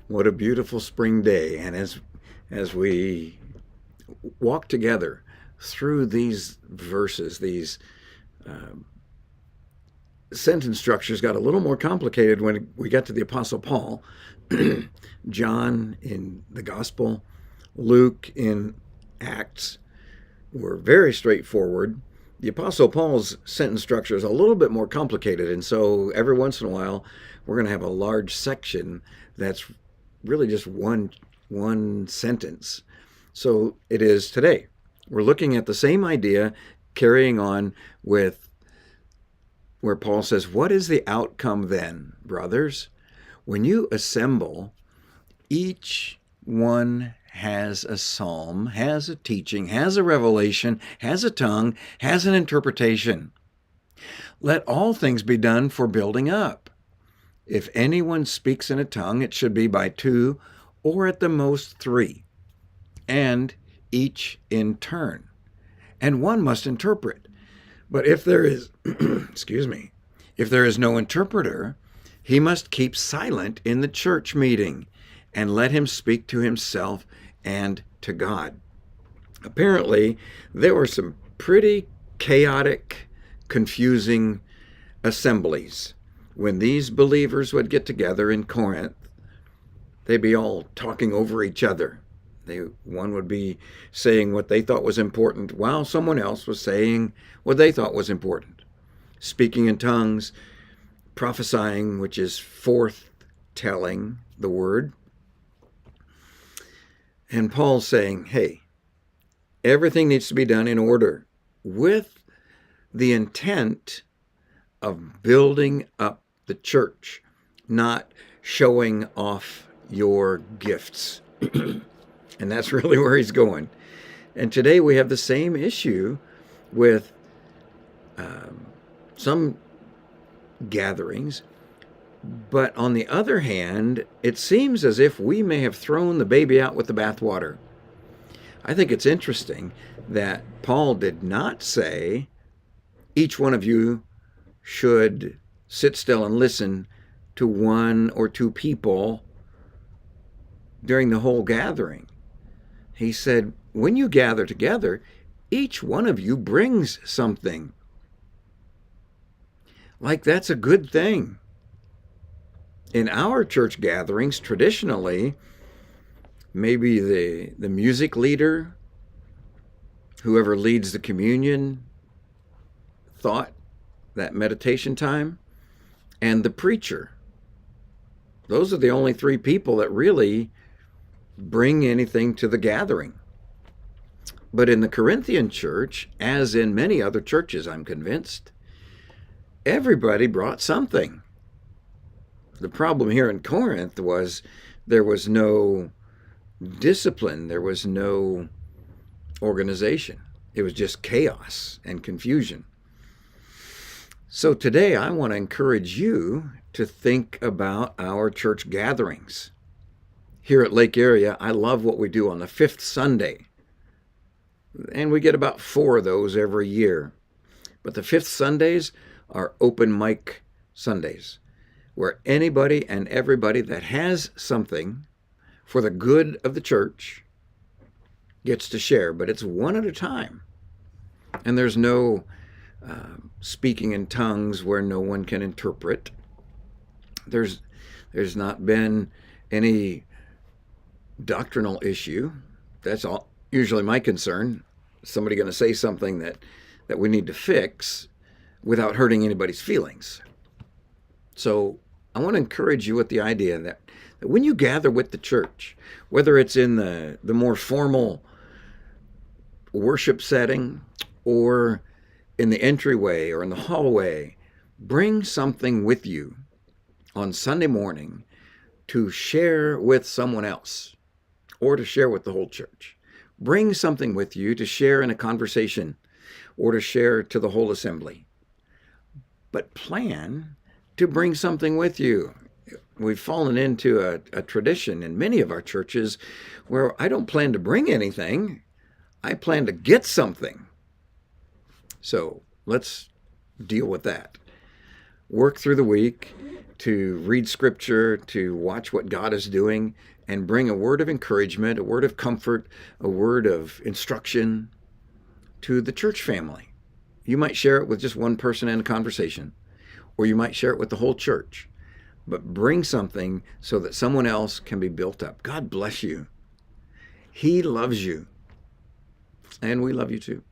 What a beautiful spring day. And as we walk together through these verses, these sentence structures got a little more complicated when we got to the Apostle Paul. John in the Gospel, Luke in Acts were very straightforward. The Apostle Paul's sentence structure is a little bit more complicated, and so every once in a while we're going to have a large section that's really just one sentence. So it is today. We're looking at the same idea, carrying on with where Paul says, what is the outcome then, brothers? When you assemble, each one has a psalm, has a teaching, has a revelation, has a tongue, has an interpretation. Let all things be done for building up. If anyone speaks in a tongue, it should be by two or at the most three, and each in turn. And one must interpret. But if there is, if there is no interpreter, he must keep silent in the church meeting and let him speak to himself and to God. Apparently, there were some pretty chaotic, confusing assemblies. When these believers would get together in Corinth, they'd be all talking over each other. One would be saying what they thought was important while someone else was saying what they thought was important. Speaking in tongues, prophesying, which is forth-telling the word. And Paul's saying, hey, everything needs to be done in order with the intent of building up the church, not showing off your gifts. And that's really where he's going. And today we have the same issue with some gatherings. But on the other hand, it seems as if we may have thrown the baby out with the bathwater. I think it's interesting that Paul did not say, each one of you should sit still and listen to one or two people during the whole gathering. He said, when you gather together, each one of you brings something. Like that's a good thing. In our church gatherings, traditionally, maybe the music leader, whoever leads the communion thought, that meditation time, and the preacher. Those are the only three people that really bring anything to the gathering. But in the Corinthian church, as in many other churches, I'm convinced, everybody brought something. The problem here in Corinth was there was no discipline, there was no organization. It was just chaos and confusion. So today I want to encourage you to think about our church gatherings. Here at Lake Area, I love what we do on the fifth Sunday. And we get about 4 of those every year. But the fifth Sundays are open mic Sundays, where anybody and everybody that has something for the good of the church gets to share. But it's one at a time. And there's no speaking in tongues where no one can interpret. There's not been any doctrinal issue. That's all usually my concern. Somebody going to say something that we need to fix without hurting anybody's feelings. So I want to encourage you with the idea that when you gather with the church, whether it's in the more formal worship setting or in the entryway or in the hallway, bring something with you on Sunday morning to share with someone else or to share with the whole church. Bring something with you to share in a conversation or to share to the whole assembly. But plan to bring something with you. We've fallen into a tradition in many of our churches where I don't plan to bring anything. I plan to get something. So let's deal with that. Work through the week to read scripture, to watch what God is doing, and bring a word of encouragement, a word of comfort, a word of instruction to the church family. You might share it with just one person in a conversation, or you might share it with the whole church. But bring something so that someone else can be built up. God bless you. He loves you. And we love you too.